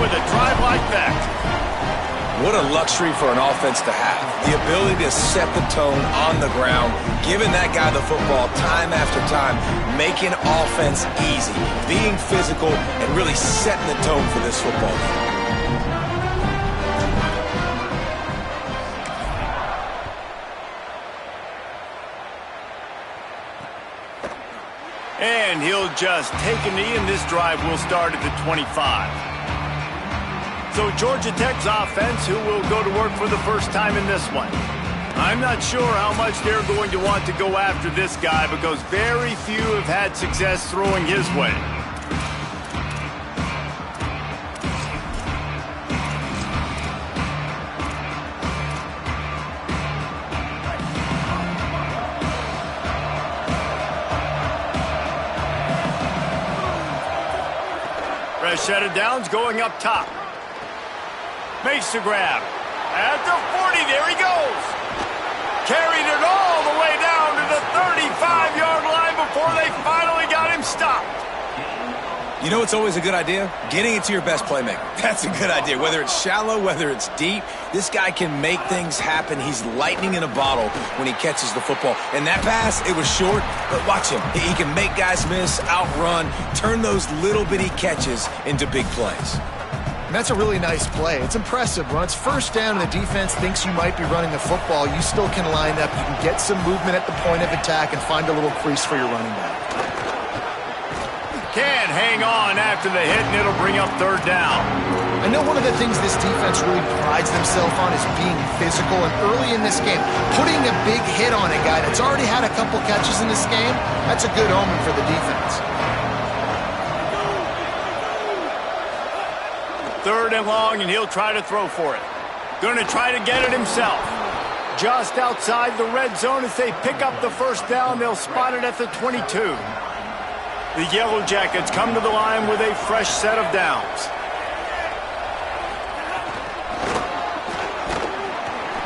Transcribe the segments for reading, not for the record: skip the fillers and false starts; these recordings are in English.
with a drive like that. What a luxury for an offense to have. The ability to set the tone on the ground, giving that guy the football time after time, making offense easy, being physical, and really setting the tone for this football game. And he'll just take a knee, and this drive will start at the 25. So Georgia Tech's offense, who will go to work for the first time in this one. I'm not sure how much they're going to want to go after this guy because very few have had success throwing his way. Fresh set of downs going up top. Makes the grab. At the 40, there he goes. Carried it all the way down to the 35-yard line before they finally got him stopped. You know what's always a good idea? Getting it to your best playmaker. That's a good idea. Whether it's shallow, whether it's deep, this guy can make things happen. He's lightning in a bottle when he catches the football. And that pass, it was short, but watch him. He can make guys miss, outrun, turn those little bitty catches into big plays. And that's a really nice play. It's impressive. When it's first down and the defense thinks you might be running the football, you still can line up. You can get some movement at the point of attack and find a little crease for your running back. Can't hang on after the hit, and it'll bring up third down. I know one of the things this defense really prides themselves on is being physical, and early in this game, putting a big hit on a guy that's already had a couple catches in this game, that's a good omen for the defense. Third and long, and he'll try to throw for it. Going to try to get it himself. Just outside the red zone as they pick up the first down. They'll spot it at the 22. The Yellow Jackets come to the line with a fresh set of downs.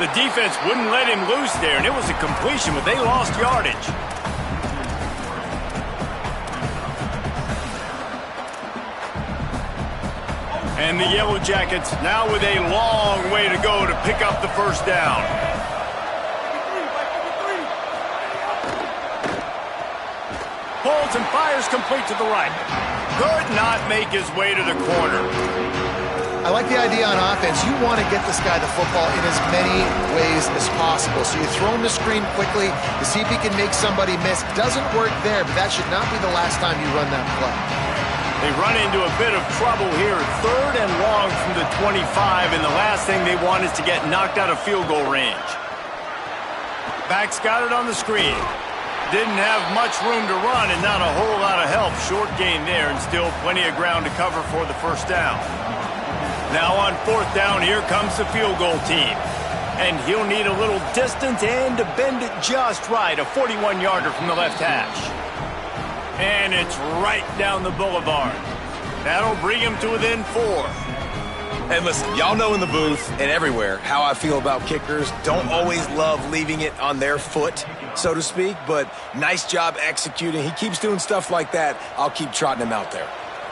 The defense wouldn't let him loose there, and it was a completion, but they lost yardage. And the Yellow Jackets now with a long way to go to pick up the first down. Pulls and fires complete to the right. Could not make his way to the corner. I like the idea on offense. You want to get this guy the football in as many ways as possible. So you throw him the screen quickly to see if he can make somebody miss. Doesn't work there, but that should not be the last time you run that play. They run into a bit of trouble here. Third and long from the 25, and the last thing they want is to get knocked out of field goal range. Back's got it on the screen. Didn't have much room to run and not a whole lot of help. Short gain there and still plenty of ground to cover for the first down. Now on fourth down, here comes the field goal team. And he'll need a little distance and to bend it just right. A 41-yarder from the left hash. And it's right down the boulevard. That'll bring him to within 4. And listen, y'all know in the booth and everywhere how I feel about kickers. Don't always love leaving it on their foot, so to speak, but nice job executing. He keeps doing stuff like that. I'll keep trotting him out there.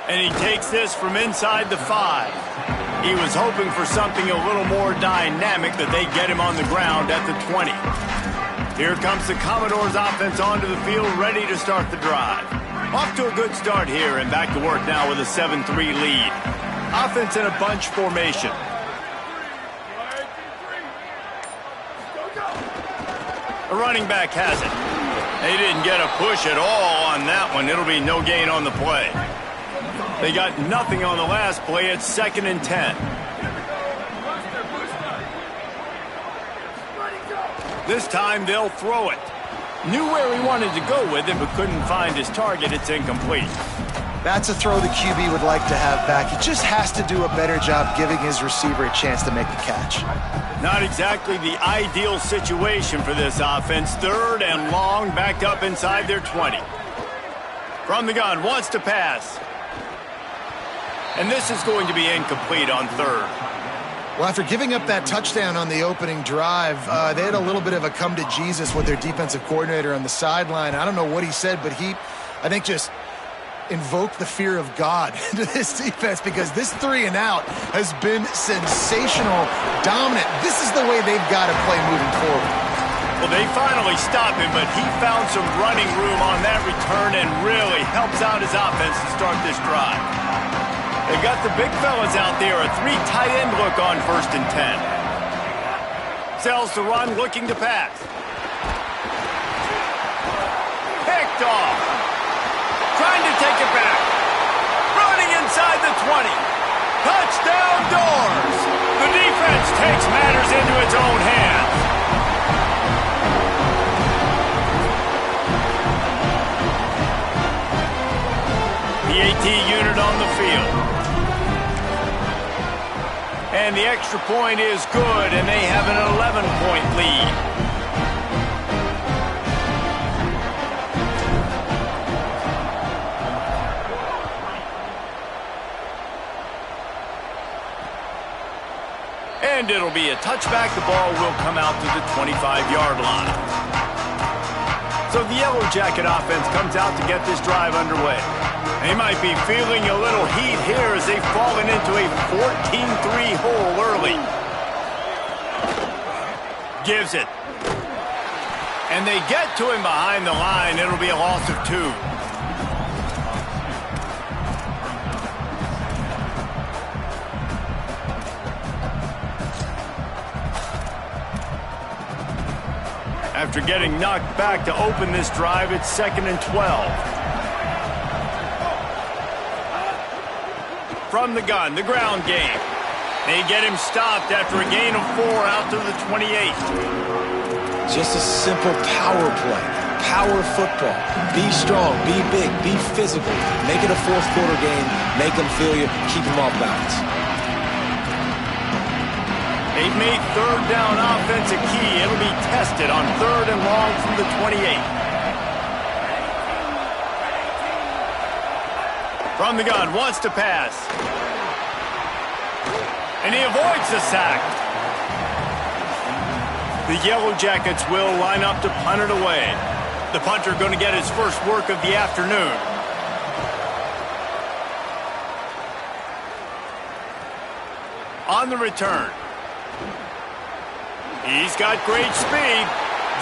And he takes this from inside the 5. He was hoping for something a little more dynamic, that they get him on the ground at the 20. Here comes the Commodores offense onto the field, ready to start the drive. Off to a good start here, and back to work now with a 7-3 lead. Offense in a bunch formation. The running back has it. They didn't get a push at all on that one. It'll be no gain on the play. They got nothing on the last play. It's 2nd and 10. This time they'll throw it. Knew where he wanted to go with it, but couldn't find his target. It's incomplete. That's a throw the QB would like to have back. He just has to do a better job giving his receiver a chance to make the catch. Not exactly the ideal situation for this offense. 3rd and long, backed up inside their 20. From the gun, wants to pass. And this is going to be incomplete on 3rd. Well, after giving up that touchdown on the opening drive, they had a little bit of a come to Jesus with their defensive coordinator on the sideline. I don't know what he said, but he, I think, just invoke the fear of God into this defense, because this 3 and out has been sensational, dominant. This is the way they've got to play moving forward. Well, they finally stopped him, but he found some running room on that return and really helps out his offense to start this drive. They've got the big fellas out there, a 3 tight end look on 1st and 10. Sells to run, looking to pass. Picked off. Trying to take it back. Running inside the 20. Touchdown Doors. The defense takes matters into its own hands. The AT unit on the field. And the extra point is good, and they have an 11-point lead. And it'll be a touchback. The ball will come out to the 25-yard line. So the Yellow Jacket offense comes out to get this drive underway. They might be feeling a little heat here as they've fallen into a 14-3 hole early. Gives it. And they get to him behind the line. It'll be a loss of 2. After getting knocked back to open this drive, it's 2nd and 12. From the gun, the ground game. They get him stopped after a gain of 4 out to the 28. Just a simple power play. Power football. Be strong, be big, be physical. Make it a 4th quarter game. Make them feel you. Keep them off balance. They've made 3rd down offense a key. It'll be tested on 3rd and long from the 28. From the gun, wants to pass. And he avoids the sack. The Yellow Jackets will line up to punt it away. The punter going to get his first work of the afternoon. On the return. He's got great speed.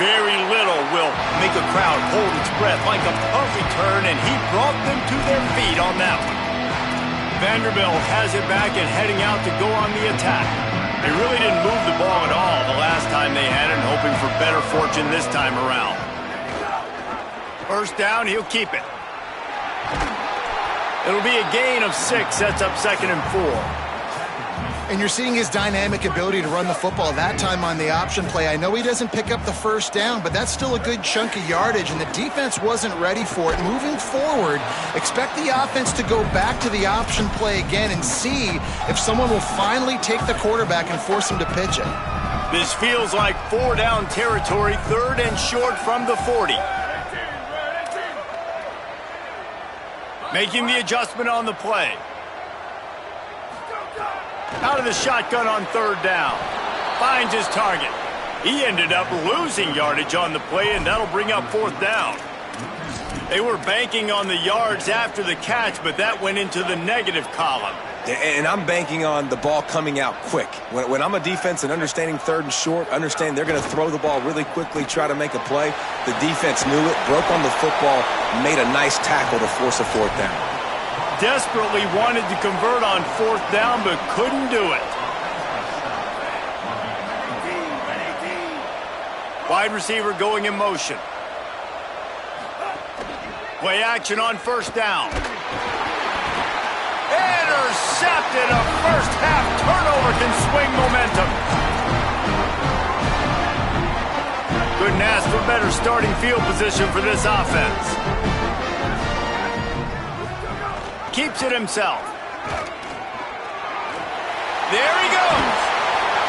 Very little will make a crowd hold its breath like a punt return, and he brought them to their feet on that one. Vanderbilt has it back and heading out to go on the attack. They really didn't move the ball at all the last time they had it, hoping for better fortune this time around. 1st down, he'll keep it. It'll be a gain of 6, sets up 2nd and 4. And you're seeing his dynamic ability to run the football, that time on the option play. I know he doesn't pick up the 1st down, but that's still a good chunk of yardage, and the defense wasn't ready for it. Moving forward, expect the offense to go back to the option play again and see if someone will finally take the quarterback and force him to pitch it. This feels like 4 down territory, 3rd and short from the 40. Making the adjustment on the play. Out of the shotgun on 3rd down. Finds his target. He ended up losing yardage on the play, and that'll bring up 4th down. They were banking on the yards after the catch, but that went into the negative column. And I'm banking on the ball coming out quick. When I'm a defense and understanding 3rd and short, understand they're going to throw the ball really quickly, try to make a play. The defense knew it, broke on the football, made a nice tackle to force a 4th down. Desperately wanted to convert on 4th down, but couldn't do it. Wide receiver going in motion. Play action on 1st down. Intercepted. A first half turnover can swing momentum. Couldn't ask for better starting field position for this offense. Keeps it himself. There he goes.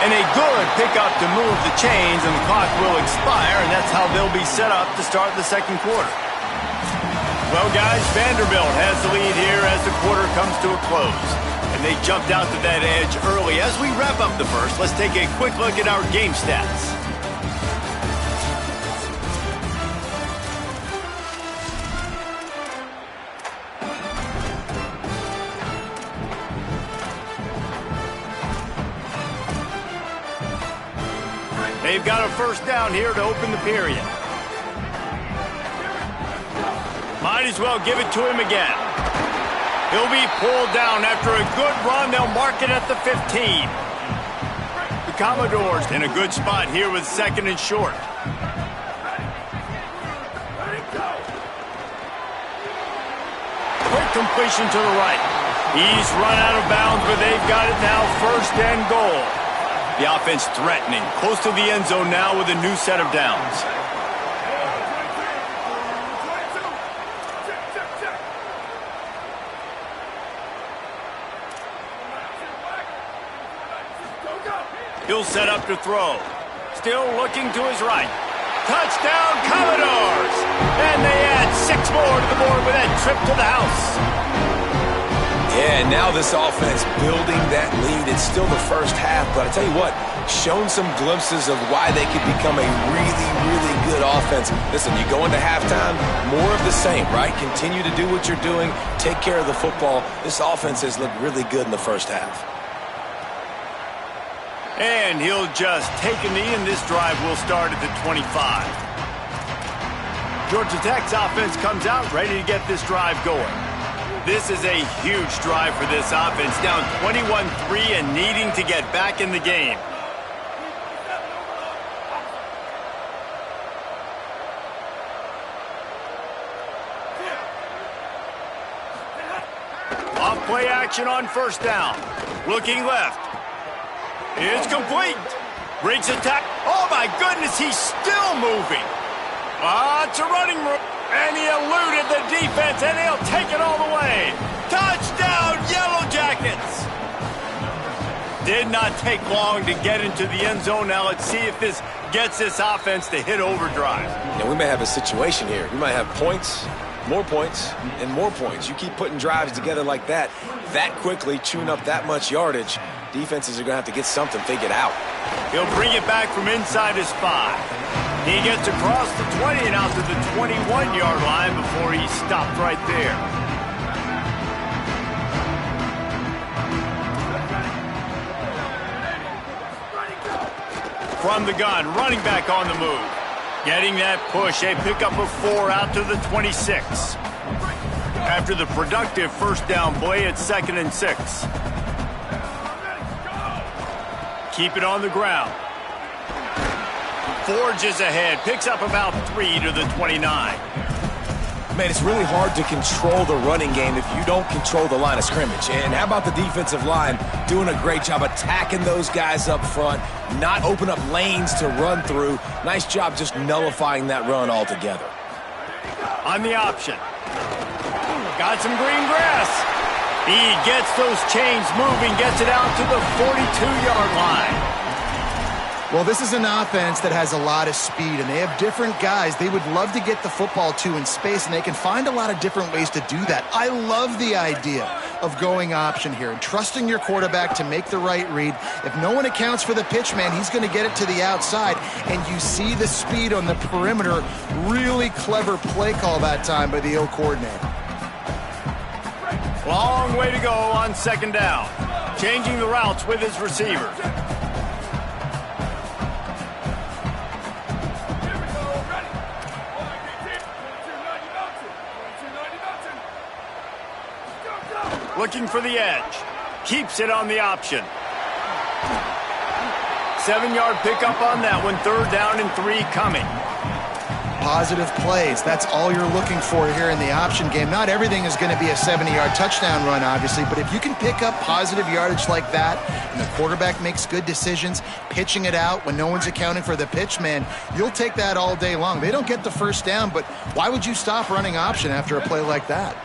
And a good pickup to move the chains, and the clock will expire, and that's how they'll be set up to start the 2nd quarter. Well, guys, Vanderbilt has the lead here as the quarter comes to a close. And they jumped out to that edge early. As we wrap up the first, let's take a quick look at our game stats. They've got a first down here to open the period. Might as well give it to him again. He'll be pulled down after a good run. They'll mark it at the 15. The Commodores in a good spot here with second and short. Quick completion to the right. He's run out of bounds, but they've got it now first and goal. The offense threatening, close to the end zone now with a new set of downs. He'll set up to throw. Still looking to his right. Touchdown, Commodores! And they add 6 more to the board with that trip to the house. Yeah, now this offense building that lead. It's still the first half, but I tell you what, shown some glimpses of why they could become a really, really good offense. Listen, you go into halftime, more of the same, right? Continue to do what you're doing, take care of the football. This offense has looked really good in the first half. And he'll just take a knee, and this drive will start at the 25. Georgia Tech's offense comes out ready to get this drive going. This is a huge drive for this offense, down 21-3 and needing to get back in the game. Off play action on first down. Looking left. It's complete. Breaks attack. Oh, my goodness, he's still moving. It's a running room. And he eluded the defense, and he'll take it all the way. Touchdown, Yellow Jackets. Did not take long to get into the end zone. Now let's see if this gets this offense to hit overdrive. Now, we may have a situation here. We might have points, more points, and more points. You keep putting drives together like that quickly, chewing up that much yardage, defenses are going to have to get something figured out. He'll bring it back from inside his 5. He gets across the 20 and out to the 21-yard line before he stopped right there. From the gun, running back on the move. Getting that push, a pickup of 4 out to the 26. After the productive first down play, it's 2nd and 6. Keep it on the ground. Forges ahead, picks up about 3 to the 29. Man, it's really hard to control the running game if you don't control the line of scrimmage. And how about the defensive line doing a great job attacking those guys up front, not open up lanes to run through. Nice job just nullifying that run altogether. On the option. Got some green grass. He gets those chains moving, gets it out to the 42-yard line. Well, this is an offense that has a lot of speed, and they have different guys they would love to get the football to in space, and they can find a lot of different ways to do that. I love the idea of going option here and trusting your quarterback to make the right read. If no one accounts for the pitch man, he's going to get it to the outside, and you see the speed on the perimeter. Really clever play call that time by the O coordinator. Long way to go on 2nd down. Changing the routes with his receiver. Looking for the edge. Keeps it on the option. 7-yard pickup on that one. 3rd down and 3 coming. Positive plays. That's all you're looking for here in the option game. Not everything is going to be a 70-yard touchdown run, obviously, but if you can pick up positive yardage like that and the quarterback makes good decisions, pitching it out when no one's accounting for the pitch man, you'll take that all day long. They don't get the first down, but why would you stop running option after a play like that?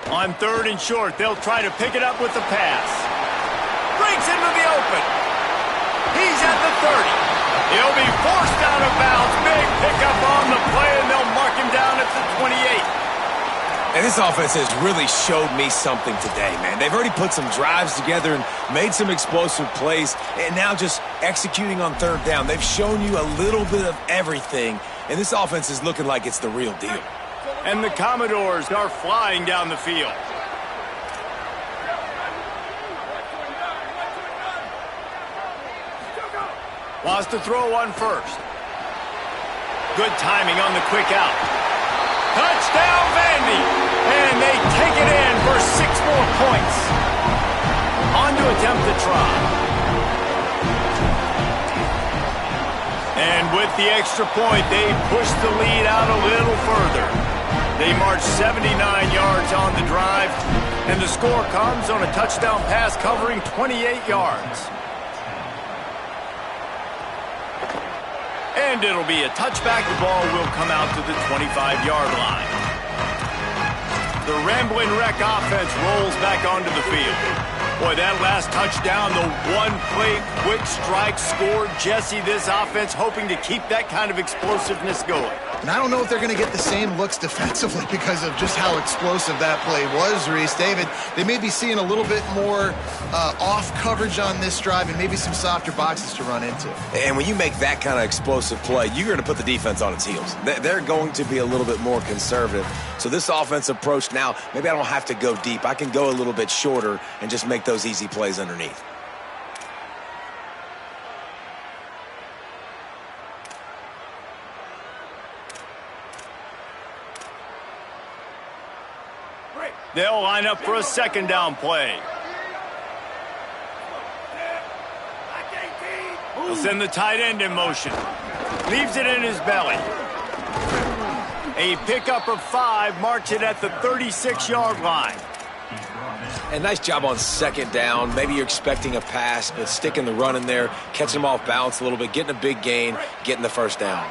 On 3rd and short, they'll try to pick it up with the pass. Breaks into the open. He's at the 30. He'll be forced out of bounds. Big pickup on the play, and they'll mark him down at the 28. And this offense has really showed me something today, man. They've already put some drives together and made some explosive plays, and now just executing on 3rd down. They've shown you a little bit of everything, and this offense is looking like it's the real deal. And the Commodores are flying down the field. Wants to throw on first. Good timing on the quick out. Touchdown, Vandy! And they take it in for 6 more points. On to attempt the try. And with the extra point, they push the lead out a little further. They march 79 yards on the drive, and the score comes on a touchdown pass covering 28 yards. And it'll be a touchback. The ball will come out to the 25-yard line. The Ramblin' Wreck offense rolls back onto the field. Boy, that last touchdown, the one-play quick strike score. Jesse, this offense hoping to keep that kind of explosiveness going. And I don't know if they're going to get the same looks defensively because of just how explosive that play was, Reese. David, they may be seeing a little bit more off coverage on this drive and maybe some softer boxes to run into. And when you make that kind of explosive play, you're going to put the defense on its heels. They're going to be a little bit more conservative. So this offensive approach now, maybe I don't have to go deep. I can go a little bit shorter and just make those easy plays underneath. They'll line up for a second down play. He'll send the tight end in motion. Leaves it in his belly. A pickup of 5, marks it at the 36-yard line. And nice job on second down. Maybe you're expecting a pass, but sticking the run in there, catching them off balance a little bit, getting a big gain, getting the first down.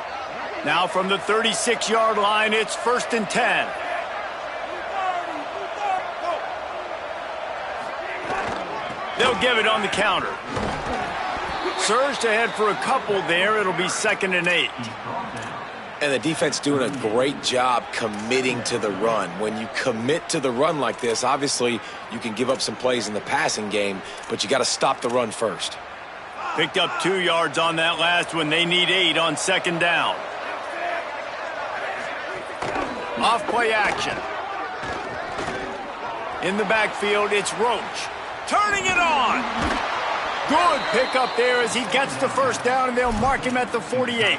Now from the 36-yard line, it's 1st and 10. They'll give it on the counter. Surged ahead for a couple there. It'll be 2nd and 8. And the defense doing a great job committing to the run. When you commit to the run like this, obviously you can give up some plays in the passing game, but you got to stop the run first. Picked up 2 yards on that last one. They need 8 on 2nd down. Off play action. In the backfield, it's Roach. Turning it on. Good pickup there as he gets the first down, and they'll mark him at the 48.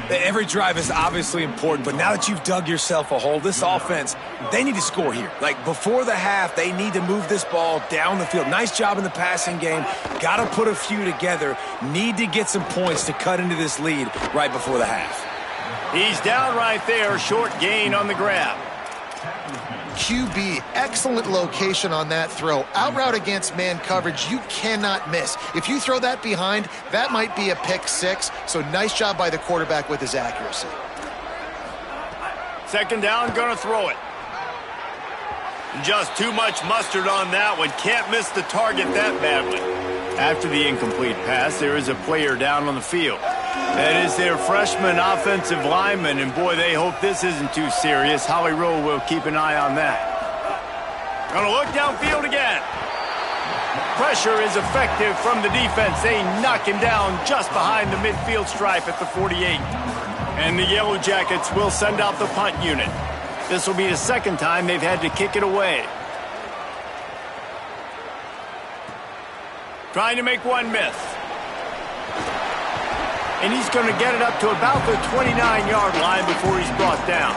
Every drive is obviously important, but now that you've dug yourself a hole, this offense, they need to score here. Like before the half, they need to move this ball down the field. Nice job in the passing game. Got to put a few together. Need to get some points to cut into this lead right before the half. He's down right there. Short gain on the grab. QB, excellent location on that throw. Out route against man coverage, you cannot miss. If you throw that behind, that might be a pick 6. So nice job by the quarterback with his accuracy. 2nd down, gonna throw it. Just too much mustard on that one. Can't miss the target that badly. After the incomplete pass, there is a player down on the field. That is their freshman offensive lineman, and boy, they hope this isn't too serious. Howie Rowe will keep an eye on that. Gonna look downfield again. Pressure is effective from the defense. They knock him down just behind the midfield stripe at the 48. And the Yellow Jackets will send out the punt unit. This will be the 2nd time they've had to kick it away. Trying to make one miss. And he's going to get it up to about the 29-yard line before he's brought down.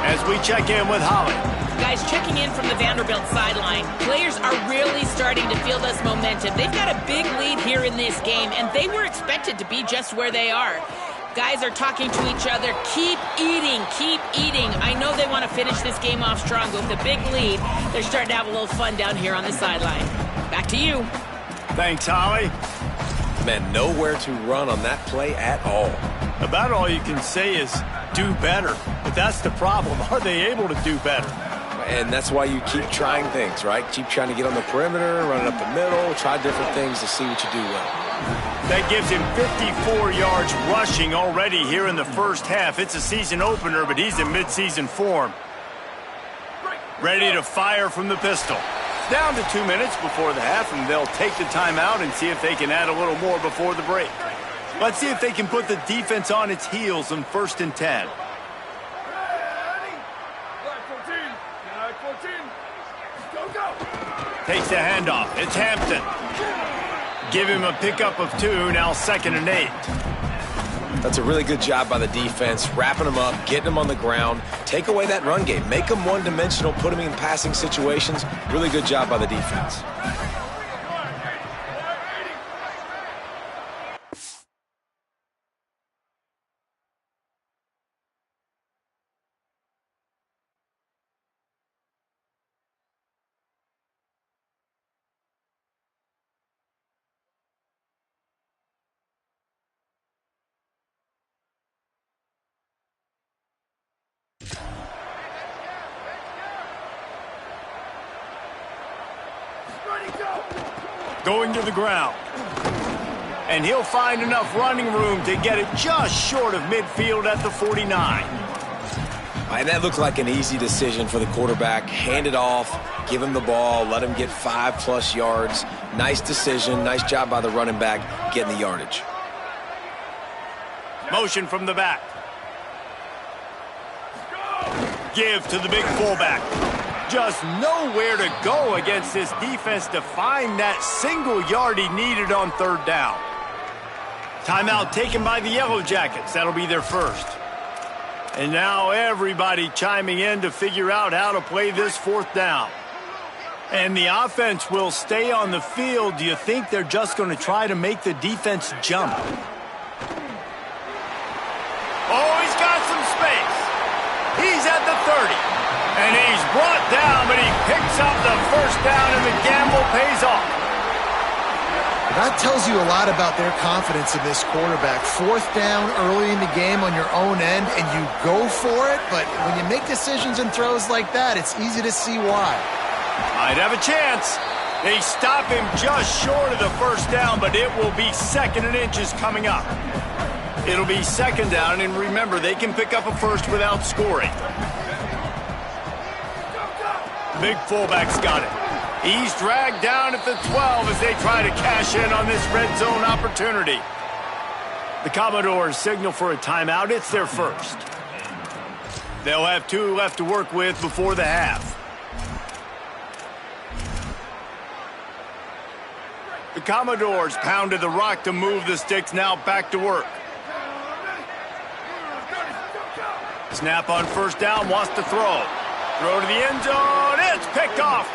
As we check in with Holly. Guys, checking in from the Vanderbilt sideline. Players are really starting to feel this momentum. They've got a big lead here in this game, and they were expected to be just where they are. Guys are talking to each other. Keep eating, keep eating. I know they want to finish this game off strong, but with a big lead, they're starting to have a little fun down here on the sideline. Back to you. Thanks, Holly. Man, nowhere to run on that play at all. About all you can say is do better. But that's the problem. Are they able to do better? And that's why you keep trying things, right? Keep trying to get on the perimeter, running up the middle, try different things to see what you do well. That gives him 54 yards rushing already here in the first half. It's a season opener, but he's in midseason form. Ready to fire from the pistol. Down to 2 minutes before the half, and they'll take the timeout and see if they can add a little more before the break. Let's see if they can put the defense on its heels on 1st and 10. Takes the handoff. It's Hampton. Give him a pickup of 2, now 2nd and 8. That's a really good job by the defense, wrapping them up, getting them on the ground. Take away that run game. Make them one-dimensional, put them in passing situations. Really good job by the defense. Going to the ground. And he'll find enough running room to get it just short of midfield at the 49. And that looked like an easy decision for the quarterback. Hand it off, give him the ball, let him get 5+ yards. Nice decision, nice job by the running back getting the yardage. Motion from the back. Give to the big fullback. Just nowhere to go against this defense to find that single yard he needed on 3rd down. Timeout taken by the Yellow Jackets. That'll be their first. And now everybody chiming in to figure out how to play this 4th down. And the offense will stay on the field. Do you think they're just going to try to make the defense jump? Oh, he's got some space. He's at the 30. And he's brought down, but he picks up the 1st down, and the gamble pays off. That tells you a lot about their confidence in this quarterback. 4th down early in the game on your own end, and you go for it. But when you make decisions and throws like that, it's easy to see why. Might have a chance. They stop him just short of the 1st down, but it will be 2nd and inches coming up. It'll be 2nd down, and remember, they can pick up a 1st without scoring. Big fullback's got it. He's dragged down at the 12 as they try to cash in on this red zone opportunity. The Commodores signal for a timeout. It's their first. They'll have 2 left to work with before the half. The Commodores pounded the rock to move the sticks, now back to work. Snap on 1st down, wants to throw. Throw to the end zone, it's picked off.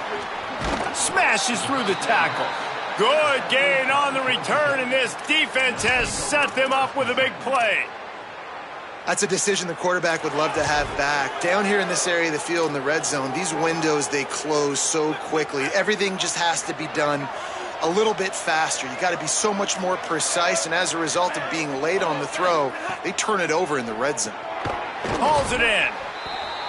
Smashes through the tackle. Good gain on the return, and this defense has set them up with a big play. That's a decision the quarterback would love to have back. Down here in this area of the field in the red zone, these windows, they close so quickly. Everything just has to be done a little bit faster. You got to be so much more precise, and as a result of being late on the throw, they turn it over in the red zone. Hauls it in.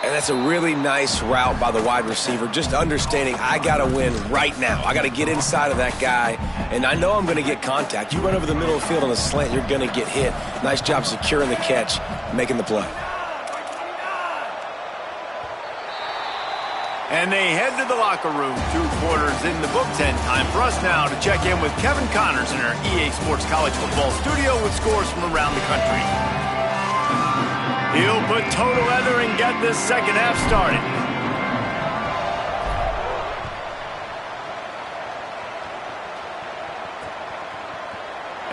And that's a really nice route by the wide receiver, just understanding I got to win right now. I got to get inside of that guy, and I know I'm going to get contact. You run over the middle of the field on a slant, you're going to get hit. Nice job securing the catch, making the play. And they head to the locker room. 2 quarters in the books, and time for us now to check in with Kevin Connors in our EA Sports College Football studio with scores from around the country. He'll put total leather and get this 2nd half started.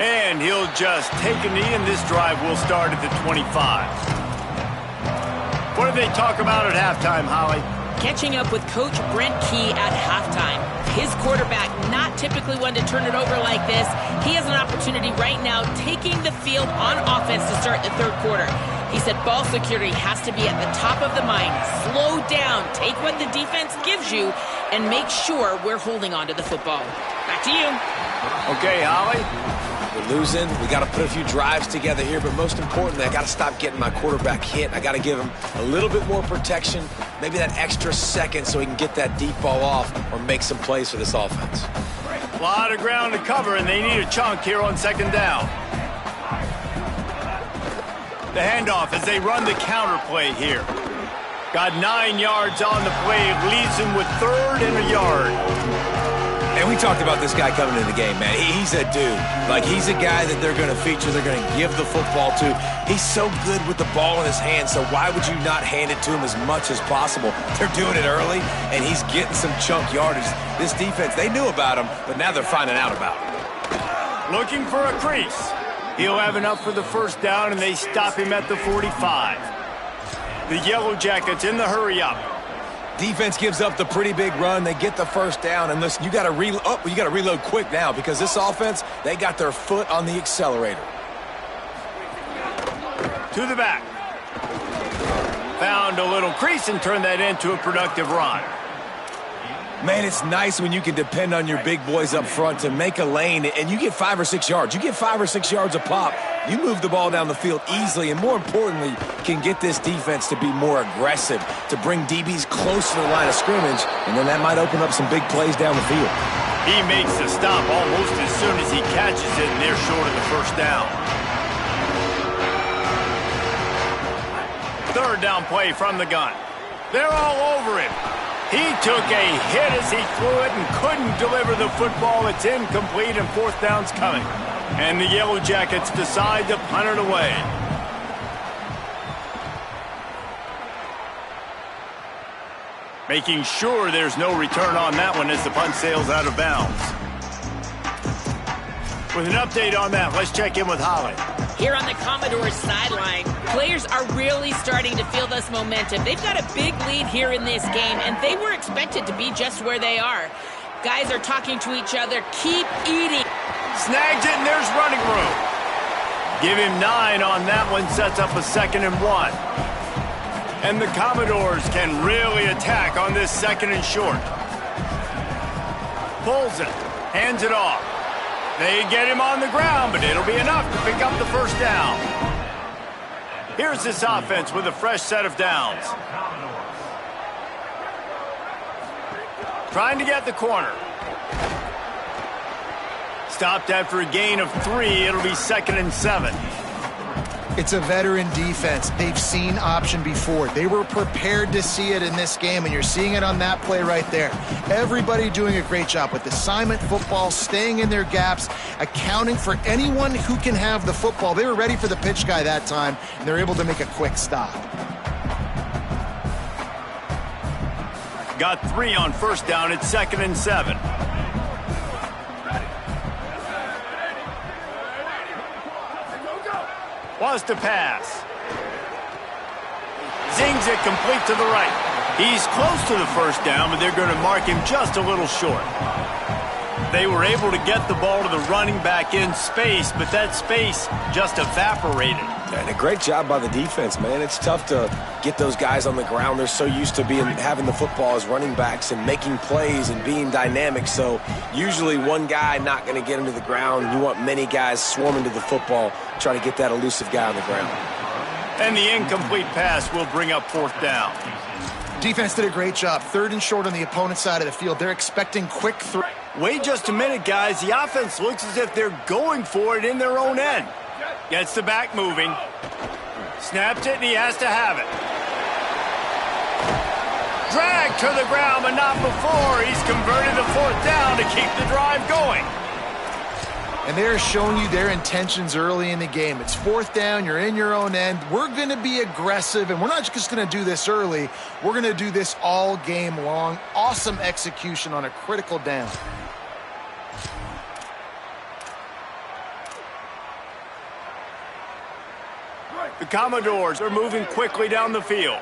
And he'll just take a knee, and this drive will start at the 25. What did they talk about at halftime, Holly? Catching up with Coach Brent Key at halftime. His quarterback, not typically one to turn it over like this. He has an opportunity right now taking the field on offense to start the 3rd quarter. He said ball security has to be at the top of the mind. Slow down, take what the defense gives you, and make sure we're holding on to the football. Back to you. Okay, Holly. We're losing. We got to put a few drives together here, but most importantly, I got to stop getting my quarterback hit. I got to give him a little bit more protection, maybe that extra second so he can get that deep ball off or make some plays for this offense. A lot of ground to cover, and they need a chunk here on 2nd down. The handoff as they run the counter play here. Got 9 yards on the play. Leaves him with 3rd and a yard. And we talked about this guy coming into the game, man. He's a dude. Like, he's a guy that they're going to feature, they're going to give the football to. He's so good with the ball in his hand, so why would you not hand it to him as much as possible? They're doing it early, and he's getting some chunk yardage. This defense, they knew about him, but now they're finding out about him. Looking for a crease. He'll have enough for the first down, and they stop him at the 45. The Yellow Jackets in the hurry-up. Defense gives up the pretty big run. They get the first down, and listen, you got to reload quick now because this offense, they got their foot on the accelerator. To the back. Found a little crease and turned that into a productive run. Man, it's nice when you can depend on your big boys up front to make a lane, and you get 5 or 6 yards. You get 5 or 6 yards a pop. You move the ball down the field easily, and more importantly, can get this defense to be more aggressive, to bring DBs close to the line of scrimmage, and then that might open up some big plays down the field. He makes the stop almost as soon as he catches it, and they're short of the first down. Third down play from the gun. They're all over him. He took a hit as he threw it and couldn't deliver the football. It's incomplete, and fourth down's coming. And the Yellow Jackets decide to punt it away. Making sure there's no return on that one as the punt sails out of bounds. With an update on that, let's check in with Holly. Here on the Commodores sideline, players are really starting to feel this momentum. They've got a big lead here in this game, and they were expected to be just where they are. Guys are talking to each other. Keep eating. Snags it, and there's running room. Give him 9 on that one, sets up a 2nd and 1. And the Commodores can really attack on this 2nd and short. Pulls it, hands it off. They get him on the ground, but it'll be enough to pick up the first down. Here's this offense with a fresh set of downs. Trying to get the corner. Stopped after a gain of 3. It'll be 2nd and 7. It's a veteran defense. They've seen option before. They were prepared to see it in this game, and you're seeing it on that play right there. Everybody doing a great job with assignment football, staying in their gaps, accounting for anyone who can have the football. They were ready for the pitch guy that time, and they're able to make a quick stop. Got 3 on first down. It's 2nd and 7. Wants to pass. Zings it complete to the right. He's close to the first down, but they're going to mark him just a little short. They were able to get the ball to the running back in space, but that space just evaporated. And a great job by the defense, man. It's tough to get those guys on the ground. They're so used to having the football as running backs and making plays and being dynamic. So usually one guy not going to get him to the ground. You want many guys swarming to the football, trying to get that elusive guy on the ground. And the incomplete pass will bring up fourth down. Defense did a great job. 3rd and short on the opponent's side of the field. They're expecting quick throw. Wait just a minute, guys. The offense looks as if they're going for it in their own end. Gets the back moving. Snaps it, and he has to have it. Dragged to the ground, but not before. He's converted the fourth down to keep the drive going. And they're showing you their intentions early in the game. It's 4th down. You're in your own end. We're going to be aggressive, and we're not just going to do this early. We're going to do this all game long. Awesome execution on a critical down. The Commodores are moving quickly down the field.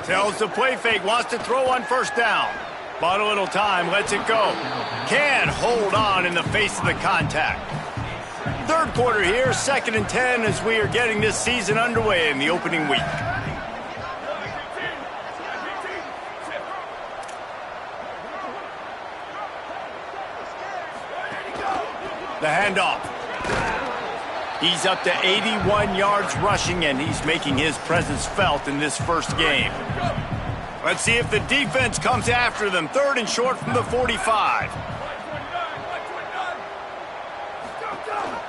Tells the play fake, wants to throw on first down. Bought a little time, lets it go. Can't hold on in the face of the contact. Third quarter here, 2nd and 10 as we are getting this season underway in the opening week. The handoff. He's up to 81 yards rushing, and he's making his presence felt in this first game. Let's see if the defense comes after them. 3rd and short from the 45.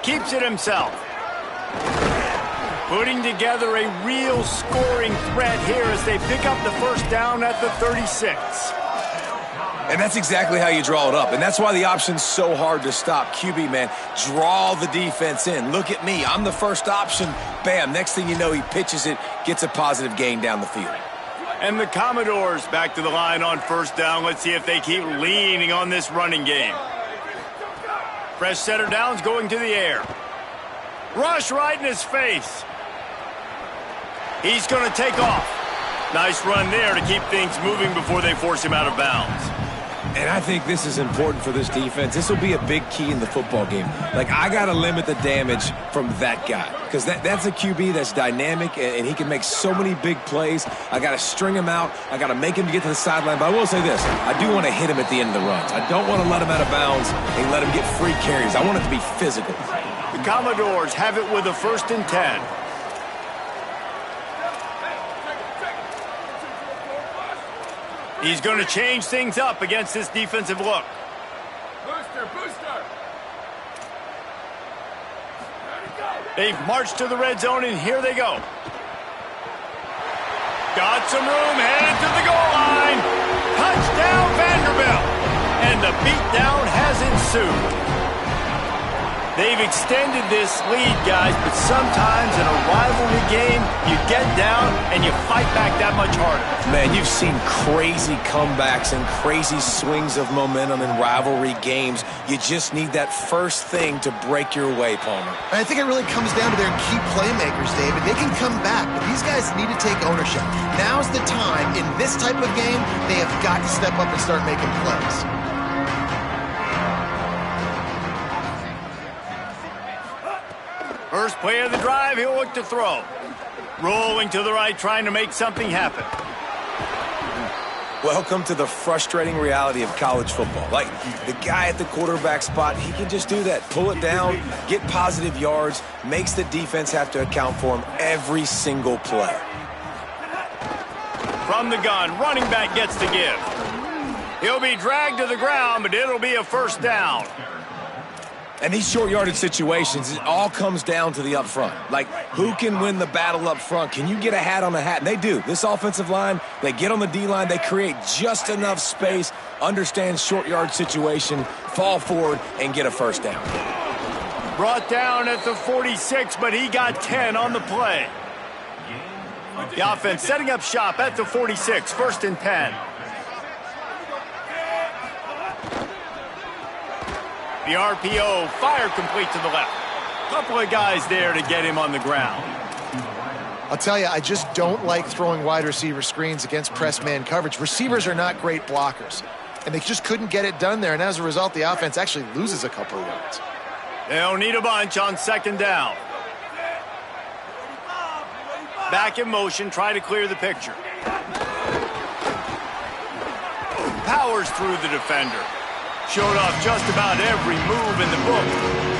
Keeps it himself. Putting together a real scoring threat here as they pick up the first down at the 36. And that's exactly how you draw it up. And that's why the option's so hard to stop. QB, man, draw the defense in. Look at me. I'm the first option. Bam. Next thing you know, he pitches it, gets a positive gain down the field. And the Commodores back to the line on first down. Let's see if they keep leaning on this running game. Fresh setter downs going to the air. Rush right in his face. He's going to take off. Nice run there to keep things moving before they force him out of bounds. And I think this is important for this defense. This will be a big key in the football game. Like, I got to limit the damage from that guy because that's a QB that's dynamic, and he can make so many big plays. I got to string him out. I got to make him get to the sideline. But I will say this. I do want to hit him at the end of the runs. I don't want to let him out of bounds and let him get free carries. I want it to be physical. The Commodores have it with a 1st and 10. He's going to change things up against this defensive look. Booster. They've marched to the red zone, and here they go. Got some room, headed to the goal line. Touchdown, Vanderbilt. And the beatdown has ensued. They've extended this lead, guys, but sometimes in a rivalry game, you get down and you fight back that much harder. Man, you've seen crazy comebacks and crazy swings of momentum in rivalry games. You just need that first thing to break your way, Palmer. And I think it really comes down to their key playmakers, David. They can come back, but these guys need to take ownership. Now's the time. In this type of game, they have got to step up and start making plays. First play of the drive, he'll look to throw. Rolling to the right, trying to make something happen. Welcome to the frustrating reality of college football. Like, the guy at the quarterback spot, he can just do that. Pull it down, get positive yards, makes the defense have to account for him every single play. From the gun, running back gets the give. He'll be dragged to the ground, but it'll be a 1st down. And these short yardage situations, it all comes down to the up front. Like, who can win the battle up front? Can you get a hat on a hat? And they do. This offensive line, they get on the D-line, they create just enough space, understand short yard situation, fall forward, and get a 1st down. Brought down at the 46, but he got 10 on the play. The offense setting up shop at the 46, 1st and 10. The RPO, fire complete to the left. Couple of guys there to get him on the ground. I'll tell you, I just don't like throwing wide receiver screens against press man coverage. Receivers are not great blockers, and they just couldn't get it done there, and as a result, the offense actually loses a couple of yards. They'll need a bunch on 2nd down. Back in motion, try to clear the picture. Powers through the defender. Showed off just about every move in the book,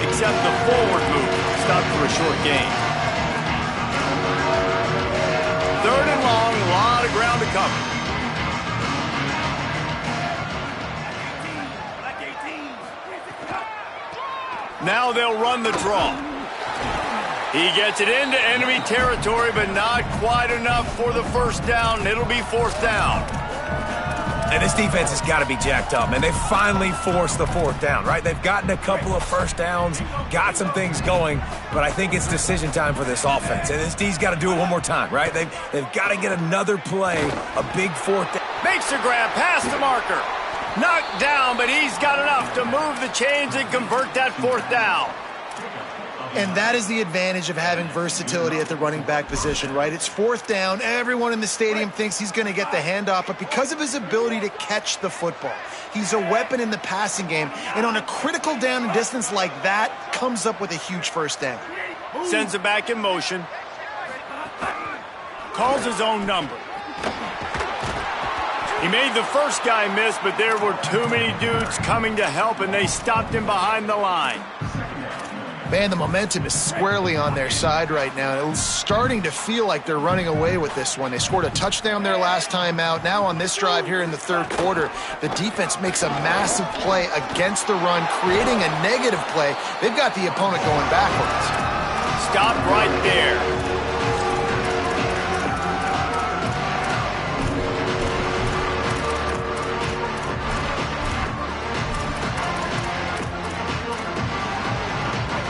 except the forward move. Stopped for a short gain. 3rd and long, a lot of ground to cover. Now they'll run the draw. He gets it into enemy territory, but not quite enough for the 1st down. It'll be 4th down. And this defense has got to be jacked up, man. They finally forced the 4th down, right? They've gotten a couple of 1st downs, got some things going, but I think it's decision time for this offense. And this D's got to do it one more time, right? They've got to get another play, a big 4th down. Makes the grab, past the marker. Knocked down, but he's got enough to move the chains and convert that 4th down. And that is the advantage of having versatility at the running back position, right? It's 4th down. Everyone in the stadium thinks he's going to get the handoff, but because of his ability to catch the football, he's a weapon in the passing game. And on a critical down and distance like that, comes up with a huge 1st down. Sends it back in motion. Calls his own number. He made the first guy miss, but there were too many dudes coming to help, and they stopped him behind the line. Man, the momentum is squarely on their side right now. It's starting to feel like they're running away with this one. They scored a touchdown their last time out. Now on this drive here in the 3rd quarter, the defense makes a massive play against the run, creating a negative play. They've got the opponent going backwards. Stop right there.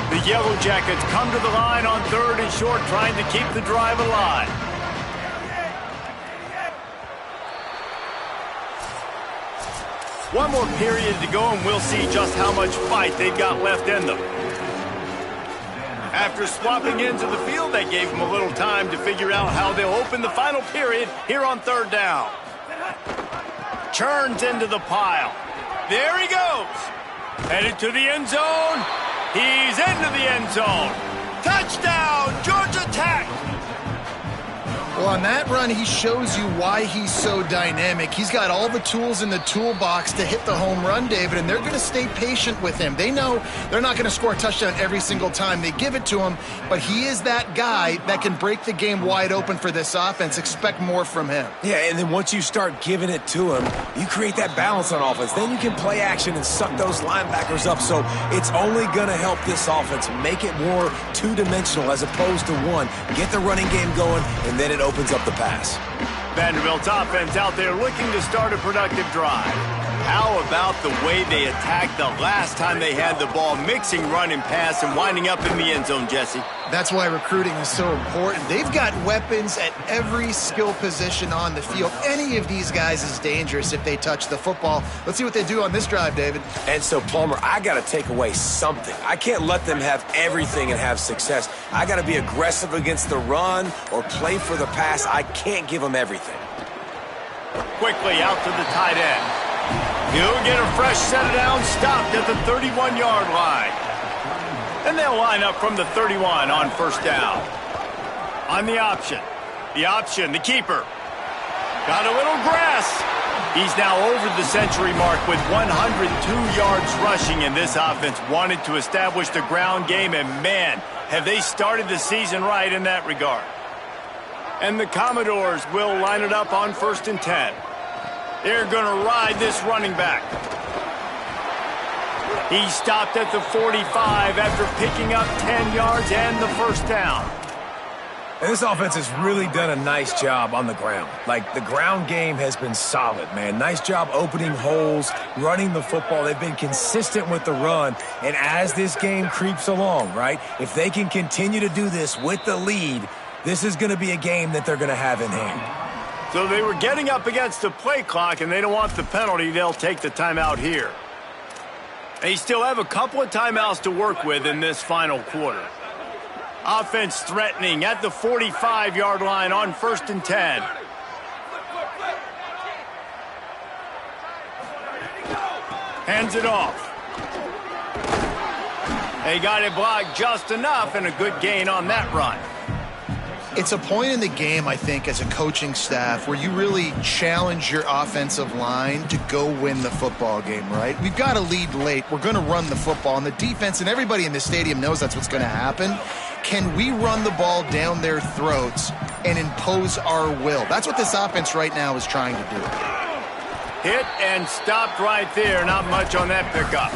The Yellow Jackets come to the line on 3rd and short, trying to keep the drive alive. One more period to go, and we'll see just how much fight they've got left in them. After swapping into the field, that gave them a little time to figure out how they'll open the final period here on third down. Churns into the pile. There he goes. Headed to the end zone. He's into the end zone. Touchdown, Georgia Tech. Well, on that run, he shows you why he's so dynamic. He's got all the tools in the toolbox to hit the home run, David, and they're going to stay patient with him. They know they're not going to score a touchdown every single time they give it to him, but he is that guy that can break the game wide open for this offense. Expect more from him. Yeah, and then once you start giving it to him, you create that balance on offense. Then you can play action and suck those linebackers up. So it's only going to help this offense make it more two-dimensional as opposed to one. Get the running game going, and then it opens up the pass. Vanderbilt's offense out there looking to start a productive drive. How about the way they attacked the last time they had the ball, mixing run and pass and winding up in the end zone, Jesse? That's why recruiting is so important. They've got weapons at every skill position on the field. Any of these guys is dangerous if they touch the football. Let's see what they do on this drive, David. And so, Palmer, I got to take away something. I can't let them have everything and have success. I got to be aggressive against the run or play for the pass. I can't give them everything. Quickly out to the tight end. He'll get a fresh set of downs, stopped at the 31-yard line. And they'll line up from the 31 on first down. On the option, the keeper. Got a little grass. He's now over the century mark with 102 yards rushing, and this offense wanted to establish the ground game, and man, have they started the season right in that regard. And the Commodores will line it up on 1st and 10. They're going to ride this running back. He stopped at the 45 after picking up 10 yards and the first down. And this offense has really done a nice job on the ground. Like, the ground game has been solid, man. Nice job opening holes, running the football. They've been consistent with the run. And as this game creeps along, right, if they can continue to do this with the lead, this is going to be a game that they're going to have in hand. So they were getting up against the play clock, and they don't want the penalty. They'll take the timeout here. They still have a couple of timeouts to work with in this final quarter. Offense threatening at the 45-yard line on 1st and 10. Hands it off. They got it blocked just enough, and a good gain on that run. It's a point in the game, I think, as a coaching staff where you really challenge your offensive line to go win the football game, right? We've got to lead late. We're going to run the football. And the defense and everybody in this stadium knows that's what's going to happen. Can we run the ball down their throats and impose our will? That's what this offense right now is trying to do. Hit and stopped right there. Not much on that pickup.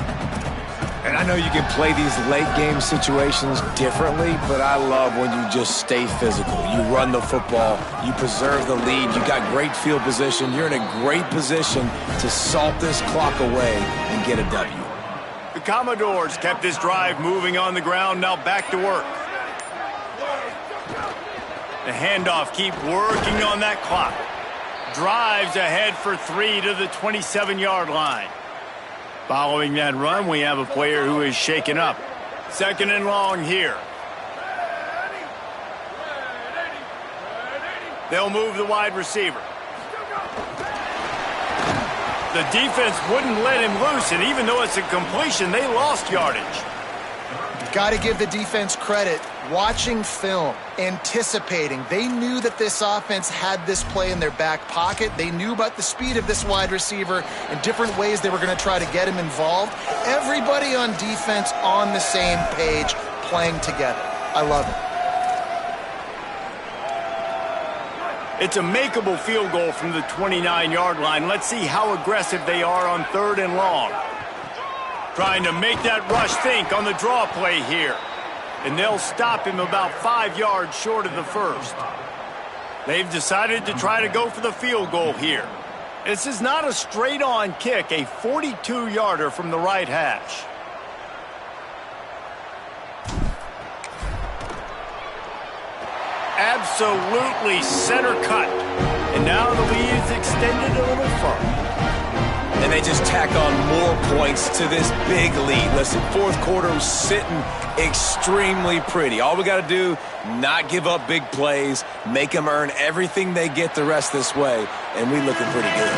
And I know you can play these late-game situations differently, but I love when you just stay physical. You run the football. You preserve the lead. You got great field position. You're in a great position to salt this clock away and get a W. The Commodores kept this drive moving on the ground. Now back to work. The handoff, keep working on that clock. Drives ahead for 3 to the 27-yard line. Following that run, we have a player who is shaken up. 2nd and long here. They'll move the wide receiver. The defense wouldn't let him loose, and even though it's a completion, they lost yardage. Got to give the defense credit. Watching film, anticipating. They knew that this offense had this play in their back pocket. They knew about the speed of this wide receiver and different ways they were going to try to get him involved. Everybody on defense on the same page, playing together. I love it. It's a makeable field goal from the 29-yard line. Let's see how aggressive they are on 3rd and long. Trying to make that rush think on the draw play here. And they'll stop him about 5 yards short of the first. They've decided to try to go for the field goal here. This is not a straight-on kick, a 42-yarder from the right hash. Absolutely center cut. And now the lead is extended a little further. And they just tack on more points to this big lead. Listen, fourth quarter was sitting extremely pretty. All we got to do, not give up big plays, make them earn everything they get the rest this way, and we looking pretty good.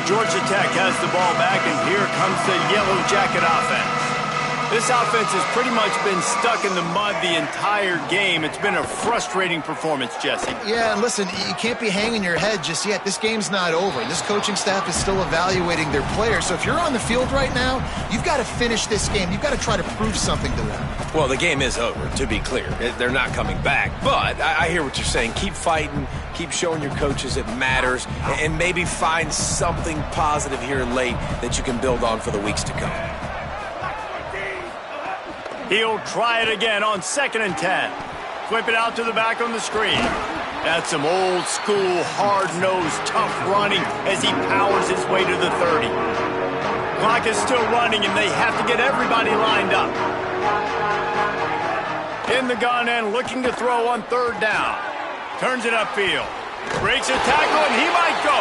Georgia Tech has the ball back, and here comes the Yellow Jacket offense. This offense has pretty much been stuck in the mud the entire game. It's been a frustrating performance, Jesse. Yeah, and listen, you can't be hanging your head just yet. This game's not over. This coaching staff is still evaluating their players. So if you're on the field right now, you've got to finish this game. You've got to try to prove something to them. Well, the game is over, to be clear. They're not coming back. But I hear what you're saying. Keep fighting. Keep showing your coaches it matters. And maybe find something positive here late that you can build on for the weeks to come. He'll try it again on 2nd and 10. Flip it out to the back on the screen. That's some old school, hard-nosed, tough running as he powers his way to the 30. Clock is still running, and they have to get everybody lined up. In the gun and looking to throw on 3rd down. Turns it upfield. Breaks a tackle, and he might go.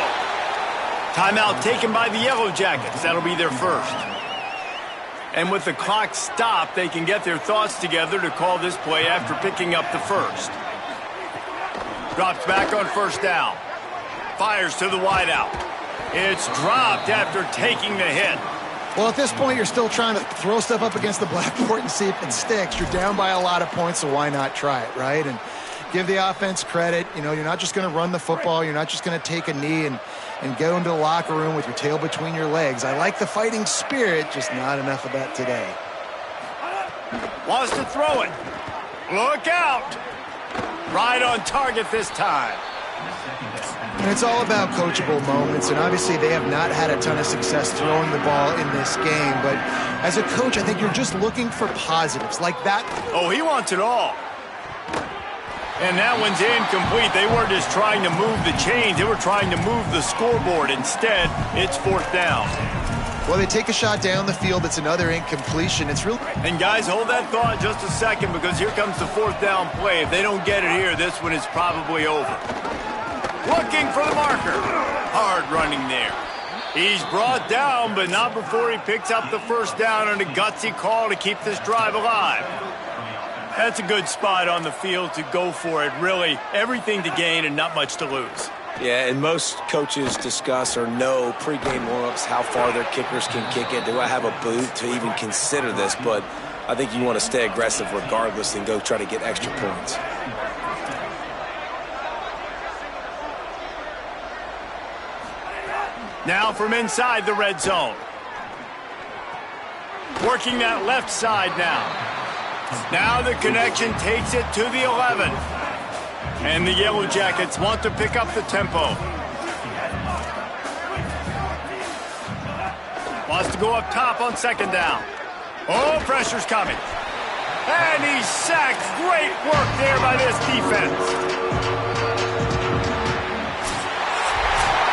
Timeout taken by the Yellow Jackets. That'll be their first. And with the clock stopped, they can get their thoughts together to call this play after picking up the first. Drops back on 1st down. Fires to the wideout. It's dropped after taking the hit. Well, at this point, you're still trying to throw stuff up against the blackboard and see if it sticks. You're down by a lot of points, so why not try it, right? And give the offense credit. You know, you're not just going to run the football. You're not just going to take a knee and go into the locker room with your tail between your legs. I like the fighting spirit, just not enough of that today. Wants to throw it. Look out. Right on target this time. And it's all about coachable moments, and obviously they have not had a ton of success throwing the ball in this game. But as a coach, I think you're just looking for positives like that. Oh, he wants it all. And that one's incomplete. They weren't just trying to move the chains. They were trying to move the scoreboard. Instead, it's 4th down. Well, they take a shot down the field. It's another incompletion. It's real. And guys, hold that thought just a second, because here comes the 4th down play. If they don't get it here, this one is probably over. Looking for the marker. Hard running there. He's brought down, but not before he picks up the 1st down on a gutsy call to keep this drive alive. That's a good spot on the field to go for it. Really, everything to gain and not much to lose. Yeah, and most coaches discuss or know pregame warm-ups, how far their kickers can kick it. Do I have a boot to even consider this? But I think you want to stay aggressive regardless and go try to get extra points. Now from inside the red zone. Working that left side now. Now the connection takes it to the 11. And the Yellow Jackets want to pick up the tempo. Wants to go up top on 2nd down. Oh, pressure's coming. And he's sacked. Great work there by this defense.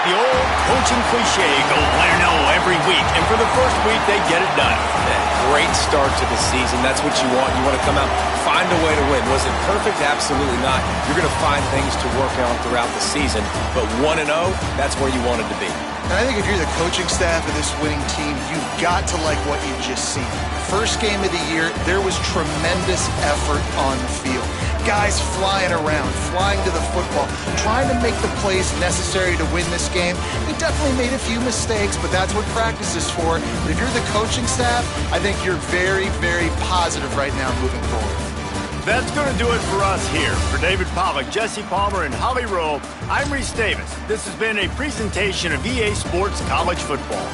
The old coaching cliche, go 1-0 every week. And for the first week, they get it done. Great start to the season. That's what you want. You want to come out, find a way to win. Was it perfect? Absolutely not. You're going to find things to work on throughout the season. But 1-0, that's where you wanted to be. And I think if you're the coaching staff of this winning team, you've got to like what you've just seen. First game of the year, there was tremendous effort on the field. Guys flying around, flying to the football, trying to make the plays necessary to win this game. They definitely made a few mistakes, but that's what practice is for. But if you're the coaching staff, I think you're very, very positive right now moving forward. That's going to do it for us here. For David Pollack, Jesse Palmer, and Holly Rowe, I'm Reese Davis. This has been a presentation of EA Sports College Football.